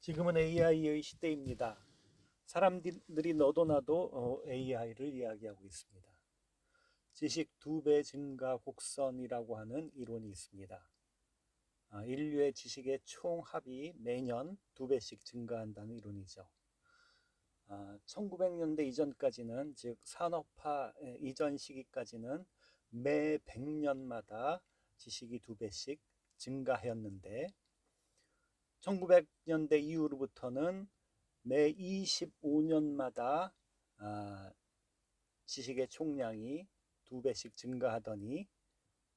지금은 AI의 시대입니다. 사람들이 너도 나도 AI를 이야기하고 있습니다. 지식 2배 증가 곡선이라고 하는 이론이 있습니다. 인류의 지식의 총합이 매년 2배씩 증가한다는 이론이죠. 1900년대 이전까지는, 즉 산업화 이전 시기까지는 매 100년마다 지식이 2배씩 증가하였는데 1900년대 이후로부터는 매 25년마다 지식의 총량이 2배씩 증가하더니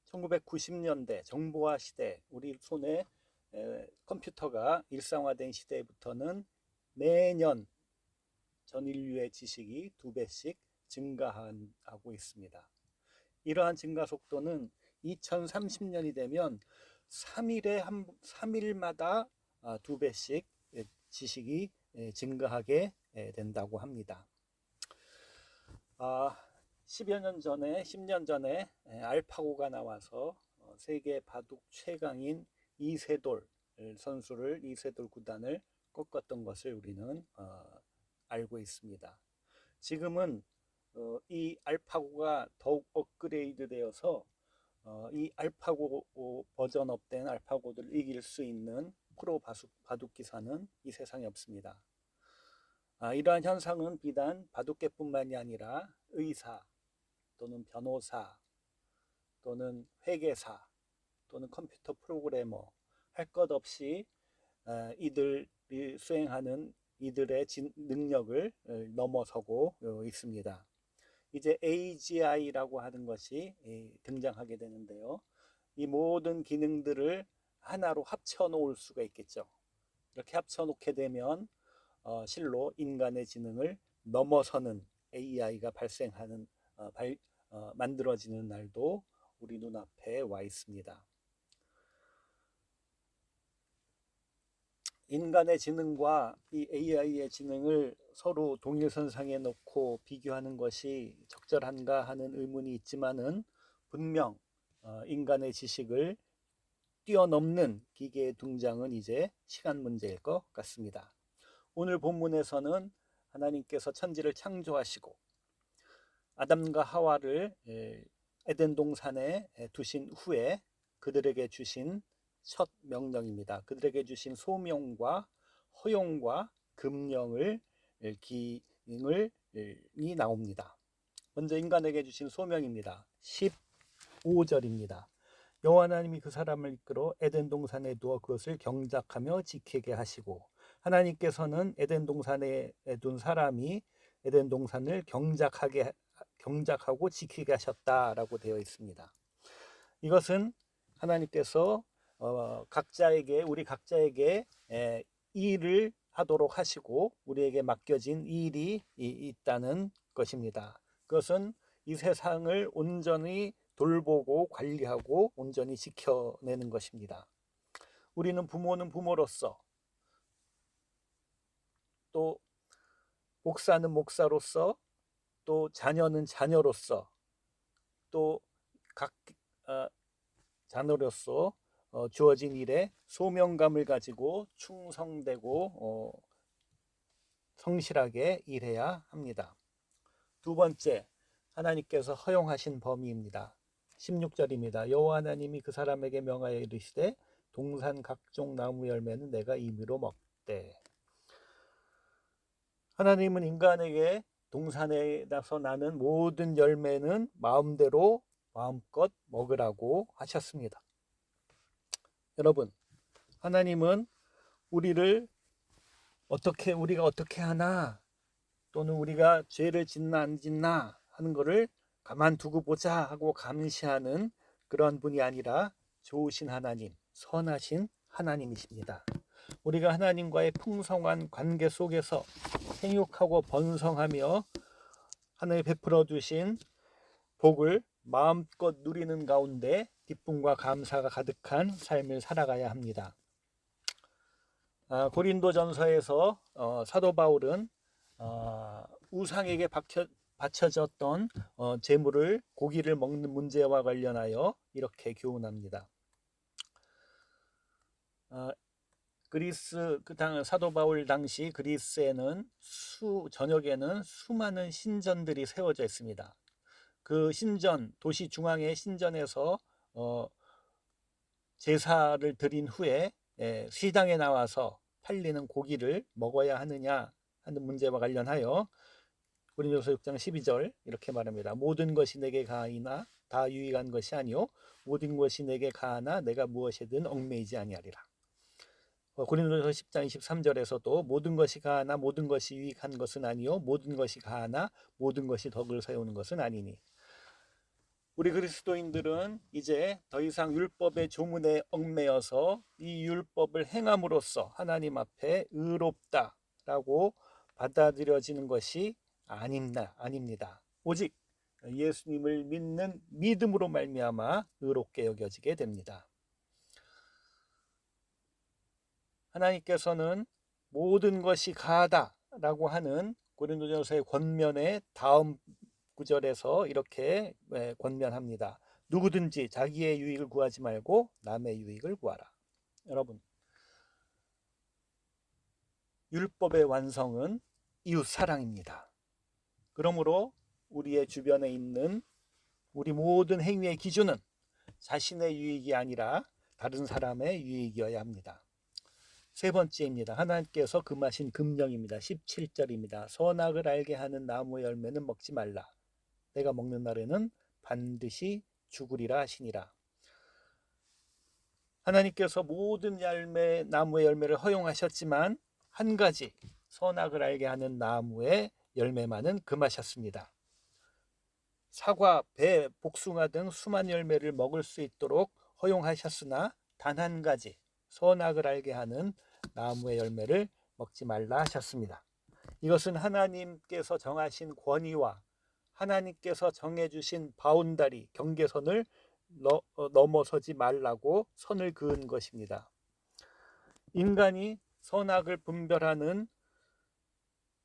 1990년대 정보화 시대, 우리 손에 컴퓨터가 일상화된 시대부터는 매년 전 인류의 지식이 2배씩 증가하고 있습니다. 이러한 증가 속도는 2030년이 되면 3일마다 2배씩 지식이 증가하게 된다고 합니다. 10여 년 전에, 10년 전에 알파고가 나와서 세계 바둑 최강인 이세돌 선수를, 이세돌 구단을 꺾었던 것을 우리는 알고 있습니다. 지금은 이 알파고가 더욱 업그레이드 되어서 이 알파고 버전업된 알파고들을 이길 수 있는 프로 바둑 기사는 이 세상에 없습니다. 이러한 현상은 비단 바둑계뿐만이 아니라 의사 또는 변호사 또는 회계사 또는 컴퓨터 프로그래머 할 것 없이 이들이 수행하는 이들의 능력을 넘어서고 있습니다. 이제 AGI라고 하는 것이 등장하게 되는데요. 이 모든 기능들을 하나로 합쳐 놓을 수가 있겠죠. 이렇게 합쳐 놓게 되면 실로 인간의 지능을 넘어서는 AI가 발생하는 만들어지는 날도 우리 눈앞에 와 있습니다. 인간의 지능과 이 AI의 지능을 서로 동일선상에 놓고 비교하는 것이 적절한가 하는 의문이 있지만은 분명 인간의 지식을 뛰어넘는 기계의 등장은 이제 시간 문제일 것 같습니다. 오늘 본문에서는 하나님께서 천지를 창조하시고 아담과 하와를 에덴 동산에 두신 후에 그들에게 주신 첫 명령입니다. 그들에게 주신 소명과 허용과 금령을 기능이 나옵니다. 먼저 인간에게 주신 소명입니다. 15절입니다. 여호와 하나님이 그 사람을 이끌어 에덴 동산에 두어 그것을 경작하며 지키게 하시고, 하나님께서는 에덴 동산에 둔 사람이 에덴 동산을 경작하고 지키게 하셨다라고 되어 있습니다. 이것은 하나님께서 우리 각자에게 일을 하도록 하시고 우리에게 맡겨진 일이 있다는 것입니다. 그것은 이 세상을 온전히 돌보고 관리하고 온전히 지켜내는 것입니다. 우리는 부모는 부모로서, 또 목사는 목사로서, 또 자녀는 자녀로서, 또 각 자녀로서 주어진 일에 소명감을 가지고 충성되고 성실하게 일해야 합니다. 두 번째, 하나님께서 허용하신 범위입니다. 16절입니다. 여호와 하나님이 그 사람에게 명하여 이르시되 동산 각종 나무 열매는 내가 임의로 먹되. 하나님은 인간에게 동산에서 나는 모든 열매는 마음대로 마음껏 먹으라고 하셨습니다. 여러분, 하나님은 우리가 어떻게 하나, 또는 우리가 죄를 짓나 안 짓나 하는 것을 가만두고 보자 하고 감시하는 그런 분이 아니라 좋으신 하나님, 선하신 하나님이십니다. 우리가 하나님과의 풍성한 관계 속에서 생육하고 번성하며 하나님 베풀어 주신 복을 마음껏 누리는 가운데 기쁨과 감사가 가득한 삶을 살아가야 합니다. 고린도전서에서 사도 바울은 우상에게 바쳐졌던 제물을, 고기를 먹는 문제와 관련하여 이렇게 교훈합니다. 그리스 사도 바울 당시 그리스에는 전역에는 수많은 신전들이 세워져 있습니다. 그 신전, 도시 중앙의 신전에서 제사를 드린 후에 시장에 나와서 팔리는 고기를 먹어야 하느냐 하는 문제와 관련하여 고린도서 6장 12절 이렇게 말합니다. 모든 것이 내게 가하나 다 유익한 것이 아니요 모든 것이 내게 가하나 내가 무엇이든 얽매이지 아니하리라. 고린도서 10장 23절에서도 모든 것이 가하나 모든 것이 유익한 것은 아니요 모든 것이 가하나 모든 것이 덕을 세우는 것은 아니니. 우리 그리스도인들은 이제 더 이상 율법의 조문에 얽매여서 이 율법을 행함으로써 하나님 앞에 의롭다라고 받아들여지는 것이 아닙니다. 오직 예수님을 믿는 믿음으로 말미암아 의롭게 여겨지게 됩니다. 하나님께서는 모든 것이 가하다라고 하는 고린도전서의 권면의 다음 구절에서 이렇게 권면합니다. 누구든지 자기의 유익을 구하지 말고 남의 유익을 구하라. 여러분, 율법의 완성은 이웃 사랑입니다. 그러므로 우리의 주변에 있는 우리 모든 행위의 기준은 자신의 유익이 아니라 다른 사람의 유익이어야 합니다. 세 번째입니다. 하나님께서 금하신 금령입니다. 17절입니다. 선악을 알게 하는 나무의 열매는 먹지 말라. 내가 먹는 날에는 반드시 죽으리라 하시니라. 하나님께서 모든 나무의 열매를 허용하셨지만 한 가지 선악을 알게 하는 나무의 열매만은 금하셨습니다. 사과, 배, 복숭아 등 수많은 열매를 먹을 수 있도록 허용하셨으나 단 한 가지 선악을 알게 하는 나무의 열매를 먹지 말라 하셨습니다. 이것은 하나님께서 정하신 권위와 하나님께서 정해주신 바운다리, 경계선을 넘어서지 말라고 선을 그은 것입니다. 인간이 선악을 분별하는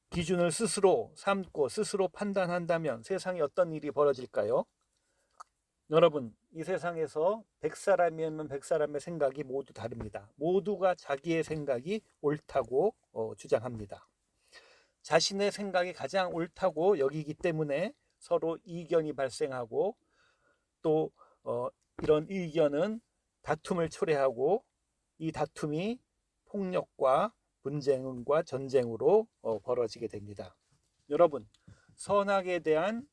기준을 스스로 삼고 스스로 판단한다면 세상에 어떤 일이 벌어질까요? 여러분, 이 세상에서 100사람이면 100사람의 생각이 모두 다릅니다. 모두가 자기의 생각이 옳다고 주장합니다. 자신의 생각이 가장 옳다고 여기기 때문에 서로 이견이 발생하고 또 이런 의견은 다툼을 초래하고 이 다툼이 폭력과 분쟁과 전쟁으로 벌어지게 됩니다. 여러분, 선악에 대한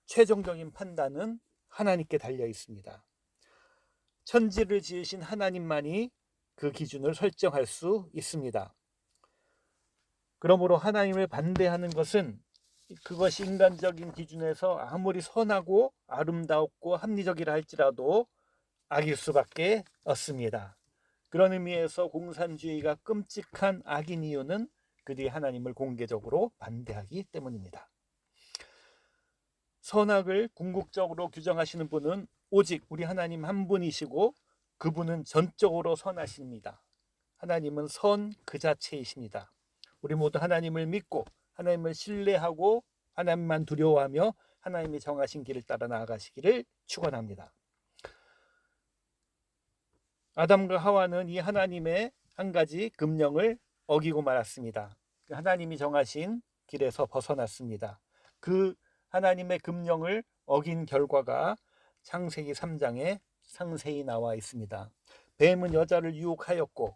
최종적인 판단은 하나님께 달려 있습니다. 천지를 지으신 하나님만이 그 기준을 설정할 수 있습니다. 그러므로 하나님을 반대하는 것은 그것이 인간적인 기준에서 아무리 선하고 아름답고 합리적이라 할지라도 악일 수밖에 없습니다. 그런 의미에서 공산주의가 끔찍한 악인 이유는 그들이 하나님을 공개적으로 반대하기 때문입니다. 선악을 궁극적으로 규정하시는 분은 오직 우리 하나님 한 분이시고 그분은 전적으로 선하십니다. 하나님은 선 그 자체이십니다. 우리 모두 하나님을 믿고 하나님을 신뢰하고 하나님만 두려워하며 하나님이 정하신 길을 따라 나아가시기를 축원합니다. 아담과 하와는 이 하나님의 한 가지 금령을 어기고 말았습니다. 하나님이 정하신 길에서 벗어났습니다. 그 하나님의 금령을 어긴 결과가 창세기 3장에 상세히 나와 있습니다. 뱀은 여자를 유혹하였고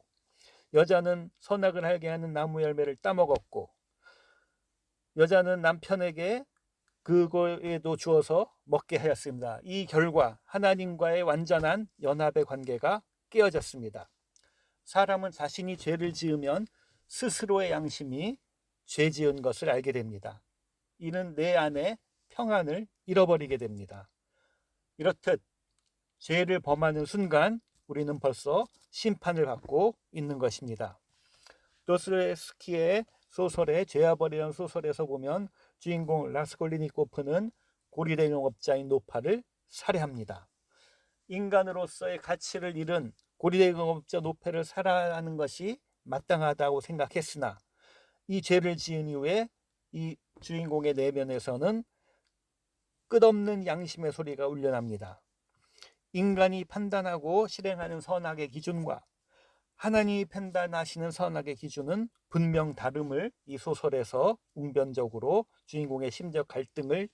여자는 선악을 알게 하는 나무 열매를 따먹었고 여자는 남편에게 그거에도 주어서 먹게 하였습니다. 이 결과 하나님과의 완전한 연합의 관계가 깨어졌습니다. 사람은 자신이 죄를 지으면 스스로의 양심이 죄 지은 것을 알게 됩니다. 이는 내 안에 평안을 잃어버리게 됩니다. 이렇듯 죄를 범하는 순간 우리는 벌써 심판을 받고 있는 것입니다. 도스토옙스키의 소설의 죄와 벌이라는 소설에서 보면 주인공 라스콜리니코프는 고리대 영업자인 노파를 살해합니다. 인간으로서의 가치를 잃은 고리대 영업자 노파를 살해하는 것이 마땅하다고 생각했으나 이 죄를 지은 이후에 이 주인공의 내면에서는 끝없는 양심의 소리가 울려납니다. 인간이 판단하고 실행하는 선악의 기준과 하나님이 판단하시는 선악의 기준은 분명 다름을 이 소설에서 웅변적으로 주인공의 심적 갈등을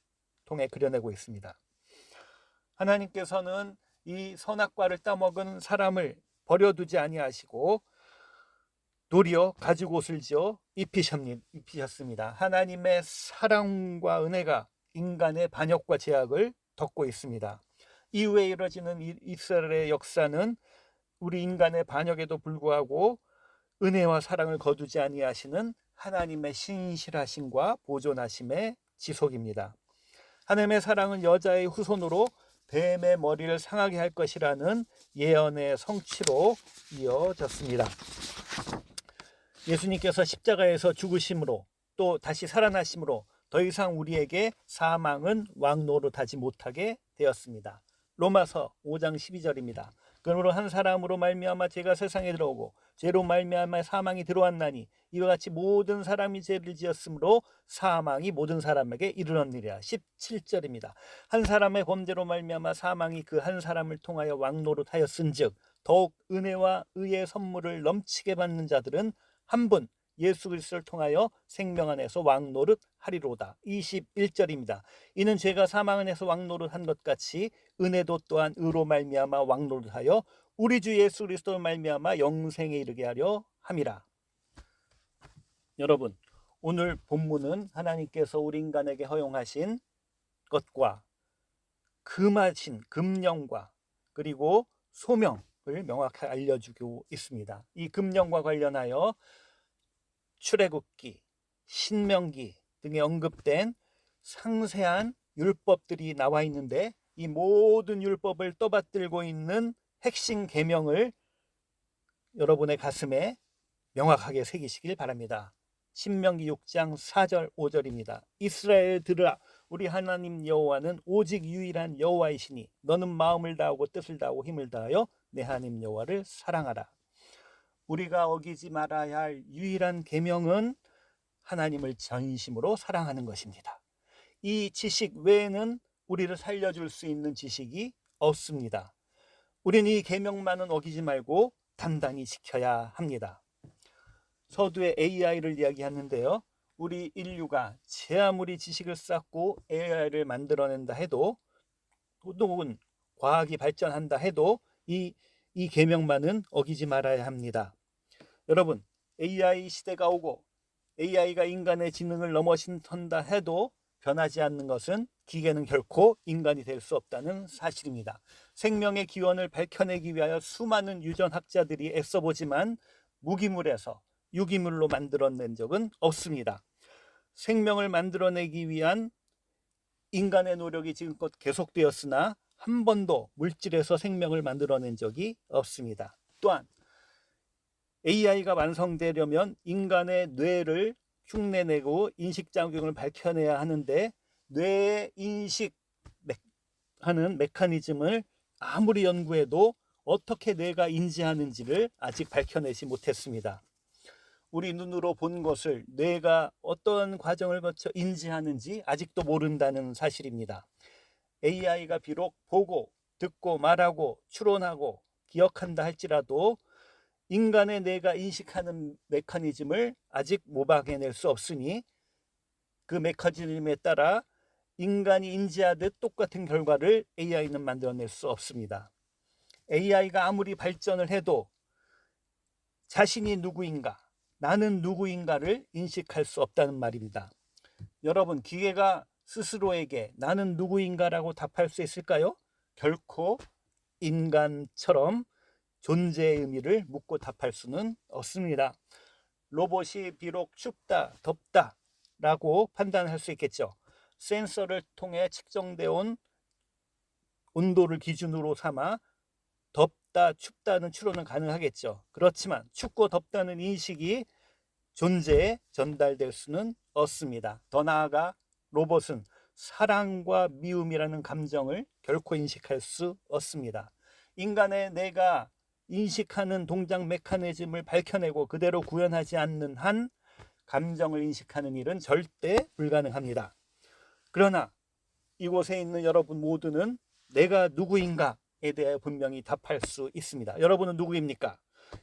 통해 그려내고 있습니다. 하나님께서는 이 선악과를 따먹은 사람을 버려두지 아니하시고 도리어 가죽옷을 지어 입히셨습니다. 하나님의 사랑과 은혜가 인간의 반역과 제약을 덮고 있습니다. 이후에 이뤄지는 이스라엘의 역사는 우리 인간의 반역에도 불구하고 은혜와 사랑을 거두지 아니하시는 하나님의 신실하심과 보존하심의 지속입니다. 하나님의 사랑은 여자의 후손으로 뱀의 머리를 상하게 할 것이라는 예언의 성취로 이어졌습니다. 예수님께서 십자가에서 죽으심으로 또 다시 살아나심으로 더 이상 우리에게 사망은 왕노릇하지 못하게 되었습니다. 로마서 5장 12절입니다. 그러므로 한 사람으로 말미암아 죄가 세상에 들어오고 죄로 말미암아 사망이 들어왔나니 이와 같이 모든 사람이 죄를 지었으므로 사망이 모든 사람에게 이르렀느니라. 17절입니다. 한 사람의 범죄로 말미암아 사망이 그 한 사람을 통하여 왕노릇하였은즉 더욱 은혜와 의의 선물을 넘치게 받는 자들은 한 분 예수 그리스도를 통하여 생명 안에서 왕노릇 하리로다. 21절입니다. 이는 죄가 사망 안에서 왕노릇 한 것 같이 은혜도 또한 의로 말미암아 왕노릇하여 우리 주 예수 그리스도로 말미암아 영생에 이르게 하려 함이라. 여러분, 오늘 본문은 하나님께서 우리 인간에게 허용하신 것과 금하신 금령과 그리고 소명을 명확하게 알려주고 있습니다. 이 금령과 관련하여 출애굽기, 신명기 등에 언급된 상세한 율법들이 나와 있는데 이 모든 율법을 떠받들고 있는 핵심 계명을 여러분의 가슴에 명확하게 새기시길 바랍니다. 신명기 6장 4절 5절입니다. 이스라엘 들으라, 우리 하나님 여호와는 오직 유일한 여호와이시니 너는 마음을 다하고 뜻을 다하고 힘을 다하여 내 하나님 여호와를 사랑하라. 우리가 어기지 말아야 할 유일한 계명은 하나님을 전심으로 사랑하는 것입니다. 이 지식 외에는 우리를 살려줄 수 있는 지식이 없습니다. 우리는 이 계명만은 어기지 말고 단단히 지켜야 합니다. 서두에 AI를 이야기하는데요. 우리 인류가 제 아무리 지식을 쌓고 AI를 만들어낸다 해도 혹은 과학이 발전한다 해도 이 계명만은 어기지 말아야 합니다. 여러분, AI 시대가 오고 AI가 인간의 지능을 넘어선다 해도 변하지 않는 것은 기계는 결코 인간이 될 수 없다는 사실입니다. 생명의 기원을 밝혀내기 위하여 수많은 유전학자들이 애써보지만 무기물에서 유기물로 만들어낸 적은 없습니다. 생명을 만들어내기 위한 인간의 노력이 지금껏 계속되었으나 한 번도 물질에서 생명을 만들어낸 적이 없습니다. 또한 AI가 완성되려면 인간의 뇌를 흉내내고 인식작용을 밝혀내야 하는데 뇌의 인식하는 메커니즘을 아무리 연구해도 어떻게 뇌가 인지하는지를 아직 밝혀내지 못했습니다. 우리 눈으로 본 것을 뇌가 어떤 과정을 거쳐 인지하는지 아직도 모른다는 사실입니다. AI가 비록 보고 듣고 말하고 추론하고 기억한다 할지라도 인간의 뇌가 인식하는 메커니즘을 아직 모방해낼 수 없으니 그 메커니즘에 따라 인간이 인지하듯 똑같은 결과를 AI는 만들어낼 수 없습니다. AI가 아무리 발전을 해도 자신이 누구인가, 나는 누구인가를 인식할 수 없다는 말입니다. 여러분, 기계가 스스로에게 나는 누구인가라고 답할 수 있을까요? 결코 인간처럼 존재의 의미를 묻고 답할 수는 없습니다. 로봇이 비록 춥다, 덥다 라고 판단할 수 있겠죠. 센서를 통해 측정되어 온 온도를 기준으로 삼아 덥다, 춥다는 추론은 가능하겠죠. 그렇지만 춥고 덥다는 인식이 존재에 전달될 수는 없습니다. 더 나아가 로봇은 사랑과 미움이라는 감정을 결코 인식할 수 없습니다. 인간의 뇌가 인식하는 동작 메커니즘을 밝혀내고 그대로 구현하지 않는 한 감정을 인식하는 일은 절대 불가능합니다. 그러나 이곳에 있는 여러분 모두는 내가 누구인가에 대해 분명히 답할 수 있습니다. 여러분은 누구입니까?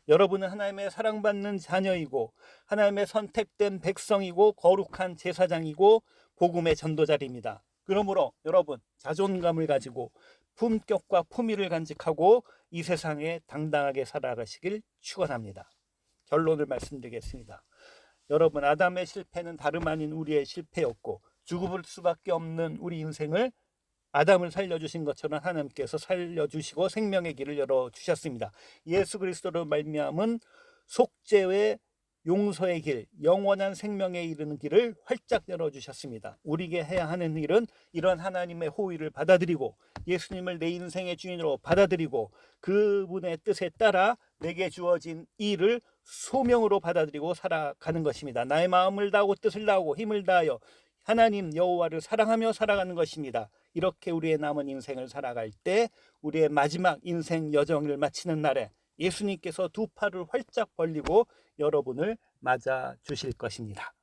여러분은 하나님의 사랑받는 자녀이고 하나님의 선택된 백성이고 거룩한 제사장이고 복음의 전도자입니다. 그러므로 여러분 자존감을 가지고 품격과 품위를 간직하고 이 세상에 당당하게 살아가시길 축원합니다. 결론을 말씀드리겠습니다. 여러분, 아담의 실패는 다름 아닌 우리의 실패였고 죽을 수밖에 없는 우리 인생을 아담을 살려주신 것처럼 하나님께서 살려주시고 생명의 길을 열어주셨습니다. 예수 그리스도로 말미암은 속죄의 용서의 길, 영원한 생명에 이르는 길을 활짝 열어주셨습니다. 우리에게 해야 하는 일은 이런 하나님의 호의를 받아들이고 예수님을 내 인생의 주인으로 받아들이고 그분의 뜻에 따라 내게 주어진 일을 소명으로 받아들이고 살아가는 것입니다. 나의 마음을 다하고 뜻을 다하고 힘을 다하여 하나님 여호와를 사랑하며 살아가는 것입니다. 이렇게 우리의 남은 인생을 살아갈 때 우리의 마지막 인생 여정을 마치는 날에 예수님께서 두 팔을 활짝 벌리고 여러분을 맞아 주실 것입니다.